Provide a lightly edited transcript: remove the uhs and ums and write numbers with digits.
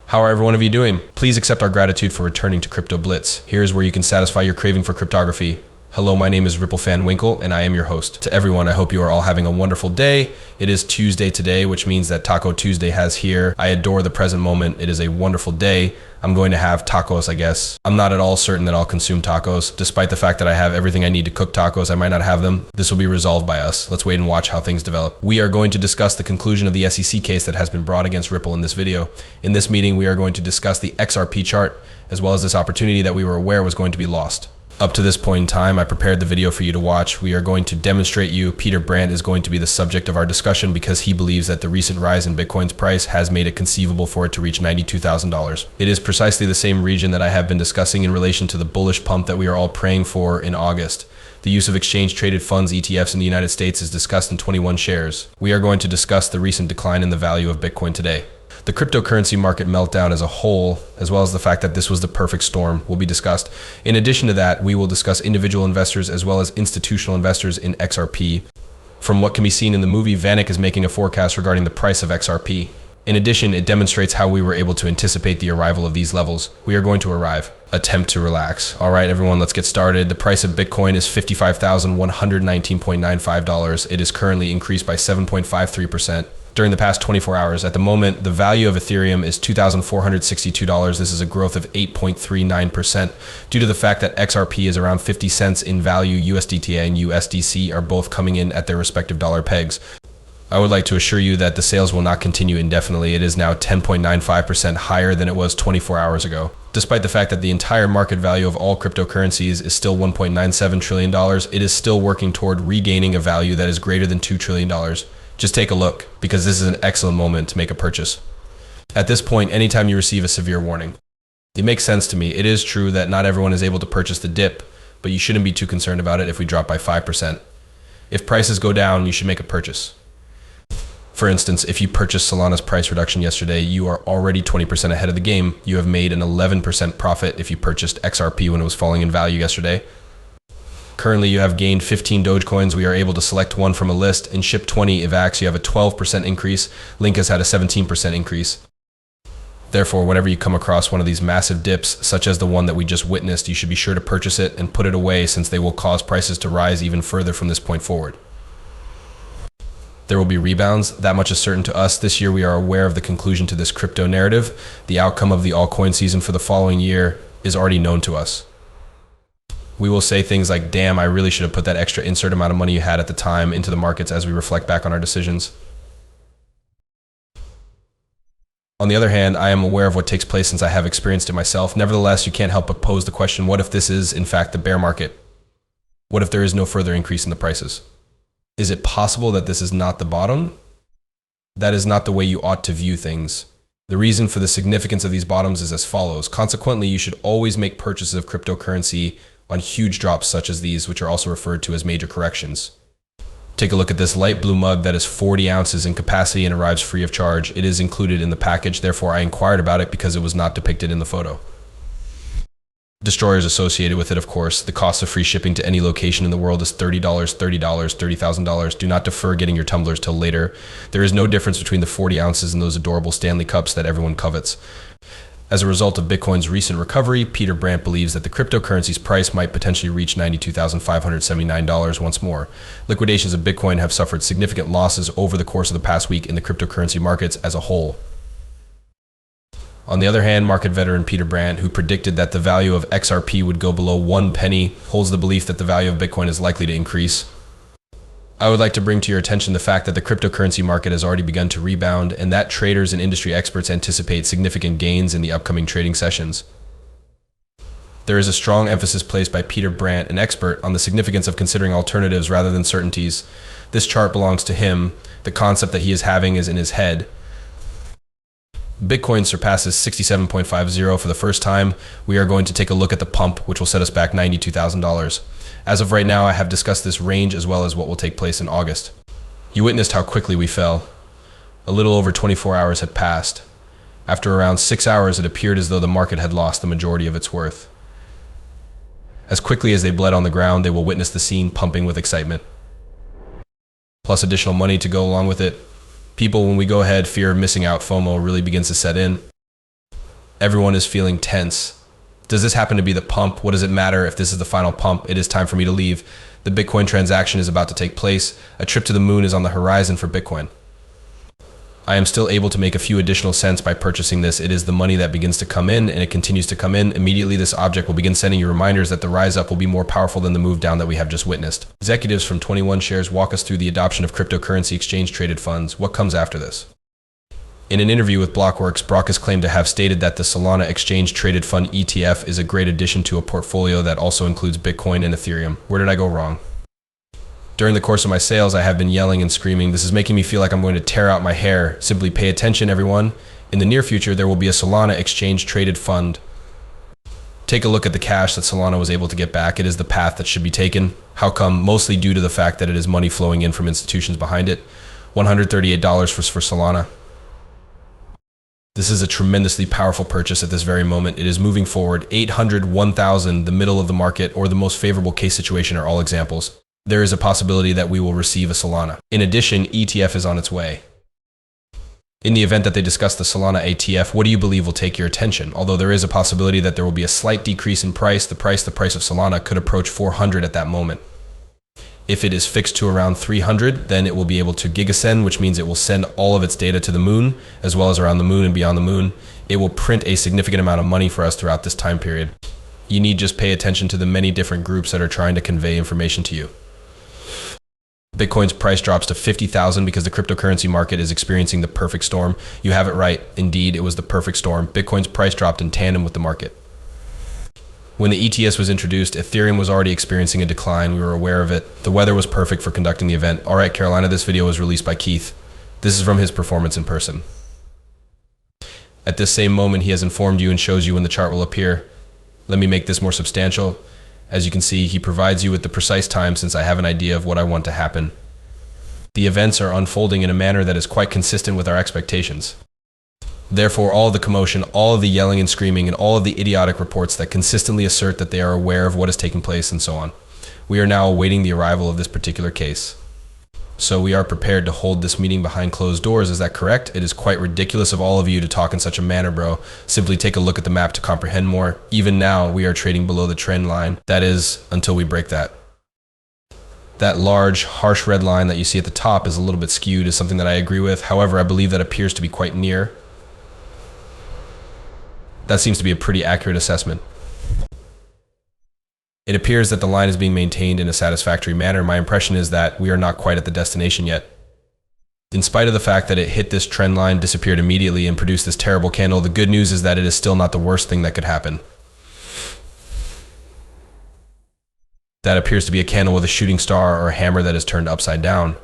How are every one of you doing? Please accept our gratitude for returning to Crypto Blitz. Here's where you can satisfy your craving for cryptography. Hello, my name is VanEck, and I am your host. To everyone, I hope you are all having a wonderful day. It is Tuesday today, which means that Taco Tuesday has here. I adore the present moment. It is a wonderful day. I'm going to have tacos, I guess. I'm not at all certain that I'll consume tacos. Despite the fact that I have everything I need to cook tacos, I might not have them. This will be resolved by us. Let's wait and watch how things develop. We are going to discuss the conclusion of the SEC case that has been brought against Ripple in this video. In this meeting, we are going to discuss the XRP chart, as well as this opportunity that we were aware was going to be lost. Up to this point in time, I prepared the video for you to watch. We are going to demonstrate you. Peter Brandt is going to be the subject of our discussion because he believes that the recent rise in Bitcoin's price has made it conceivable for it to reach $92,000. It is precisely the same region that I have been discussing in relation to the bullish pump that we are all praying for in August. The use of exchange-traded funds ETFs in the United States is discussed in 21 shares. We are going to discuss the recent decline in the value of Bitcoin today. The cryptocurrency market meltdown as a whole, as well as the fact that this was the perfect storm, will be discussed. In addition to that, we will discuss individual investors as well as institutional investors in XRP. From what can be seen in the movie, VanEck is making a forecast regarding the price of XRP. In addition, it demonstrates how we were able to anticipate the arrival of these levels. We are going to arrive. Attempt to relax. All right, everyone, let's get started. The price of Bitcoin is $55,119.95. It is currently increased by 7.53%. During the past 24 hours. At the moment, the value of Ethereum is $2,462. This is a growth of 8.39% due to the fact that XRP is around 50 cents in value. USDT and USDC are both coming in at their respective dollar pegs. I would like to assure you that the sales will not continue indefinitely. It is now 10.95% higher than it was 24 hours ago. Despite the fact that the entire market value of all cryptocurrencies is still $1.97 trillion, it is still working toward regaining a value that is greater than $2 trillion. Just take a look, because this is an excellent moment to make a purchase. At this point, anytime you receive a severe warning, it makes sense to me. It is true that not everyone is able to purchase the dip, but you shouldn't be too concerned about it if we drop by 5%. If prices go down, you should make a purchase. For instance, if you purchased Solana's price reduction yesterday, you are already 20% ahead of the game. You have made an 11% profit if you purchased XRP when it was falling in value yesterday. Currently, you have gained 15 Dogecoins. We are able to select one from a list and ship 20 EVAX. You have a 12% increase. Link has had a 17% increase. Therefore, whenever you come across one of these massive dips, such as the one that we just witnessed, you should be sure to purchase it and put it away since they will cause prices to rise even further from this point forward. There will be rebounds. That much is certain to us. This year, we are aware of the conclusion to this crypto narrative. The outcome of the altcoin season for the following year is already known to us. We will say things like, damn, I really should have put that extra insert amount of money you had at the time into the markets as we reflect back on our decisions. On the other hand, I am aware of what takes place since I have experienced it myself. Nevertheless, you can't help but pose the question, what if this is, in fact, the bear market? What if there is no further increase in the prices? Is it possible that this is not the bottom? That is not the way you ought to view things. The reason for the significance of these bottoms is as follows. Consequently, you should always make purchases of cryptocurrency on huge drops such as these, which are also referred to as major corrections. Take a look at this light blue mug that is 40 ounces in capacity and arrives free of charge. It is included in the package, therefore I inquired about it because it was not depicted in the photo. Destroyers associated with it, of course. The cost of free shipping to any location in the world is $30, $30,000. Do not defer getting your tumblers till later. There is no difference between the 40 ounces and those adorable Stanley cups that everyone covets. As a result of Bitcoin's recent recovery, Peter Brandt believes that the cryptocurrency's price might potentially reach $92,579 once more. Liquidations of Bitcoin have suffered significant losses over the course of the past week in the cryptocurrency markets as a whole. On the other hand, market veteran Peter Brandt, who predicted that the value of XRP would go below 1 penny, holds the belief that the value of Bitcoin is likely to increase. I would like to bring to your attention the fact that the cryptocurrency market has already begun to rebound and that traders and industry experts anticipate significant gains in the upcoming trading sessions. There is a strong emphasis placed by Peter Brandt, an expert, on the significance of considering alternatives rather than certainties. This chart belongs to him. The concept that he is having is in his head. Bitcoin surpasses 67.50 for the first time. We are going to take a look at the pump, which will set us back $92,000. As of right now, I have discussed this range as well as what will take place in August. You witnessed how quickly we fell. A little over 24 hours had passed. After around 6 hours, it appeared as though the market had lost the majority of its worth. As quickly as they bled on the ground, they will witness the scene pumping with excitement. Plus additional money to go along with it. People, when we go ahead, fear of missing out, FOMO, really begins to set in. Everyone is feeling tense. Does this happen to be the pump? What does it matter if this is the final pump? It is time for me to leave. The Bitcoin transaction is about to take place. A trip to the moon is on the horizon for Bitcoin. I am still able to make a few additional cents by purchasing this. It is the money that begins to come in, and it continues to come in. Immediately, this object will begin sending you reminders that the rise up will be more powerful than the move down that we have just witnessed. Executives from 21 Shares walk us through the adoption of cryptocurrency exchange-traded funds. What comes after this? In an interview with Blockworks, Brock is claimed to have stated that the Solana exchange-traded fund ETF is a great addition to a portfolio that also includes Bitcoin and Ethereum. Where did I go wrong? During the course of my sales, I have been yelling and screaming. This is making me feel like I'm going to tear out my hair. Simply pay attention, everyone. In the near future, there will be a Solana exchange-traded fund. Take a look at the cash that Solana was able to get back. It is the path that should be taken. How come? Mostly due to the fact that it is money flowing in from institutions behind it. $138 for Solana. This is a tremendously powerful purchase at this very moment. It is moving forward. 800, 1,000, the middle of the market, or the most favorable case situation are all examples. There is a possibility that we will receive a Solana. In addition, ETF is on its way. In the event that they discuss the Solana ETF, what do you believe will take your attention? Although there is a possibility that there will be a slight decrease in price, the price of Solana could approach 400 at that moment. If it is fixed to around 300, then it will be able to gigasend, which means it will send all of its data to the moon, as well as around the moon and beyond the moon. It will print a significant amount of money for us throughout this time period. You need just pay attention to the many different groups that are trying to convey information to you. Bitcoin's price drops to 50,000 because the cryptocurrency market is experiencing the perfect storm. You have it right. Indeed, it was the perfect storm. Bitcoin's price dropped in tandem with the market. When the ETS was introduced, Ethereum was already experiencing a decline. We were aware of it. The weather was perfect for conducting the event. All right, Carolina, this video was released by Keith. This is from his performance in person. At this same moment, he has informed you and shows you when the chart will appear. Let me make this more substantial. As you can see, he provides you with the precise time since I have an idea of what I want to happen. The events are unfolding in a manner that is quite consistent with our expectations. Therefore, all of the commotion, all of the yelling and screaming, and all of the idiotic reports that consistently assert that they are aware of what is taking place and so on. We are now awaiting the arrival of this particular case. So we are prepared to hold this meeting behind closed doors. Is that correct? It is quite ridiculous of all of you to talk in such a manner, bro. Simply take a look at the map to comprehend more. Even now, we are trading below the trend line. That is, until we break that. That large, harsh red line that you see at the top is a little bit skewed, is something that I agree with. However, I believe that appears to be quite near. That seems to be a pretty accurate assessment. It appears that the line is being maintained in a satisfactory manner. My impression is that we are not quite at the destination yet. In spite of the fact that it hit this trend line, disappeared immediately, and produced this terrible candle, the good news is that it is still not the worst thing that could happen. That appears to be a candle with a shooting star or a hammer that is turned upside down.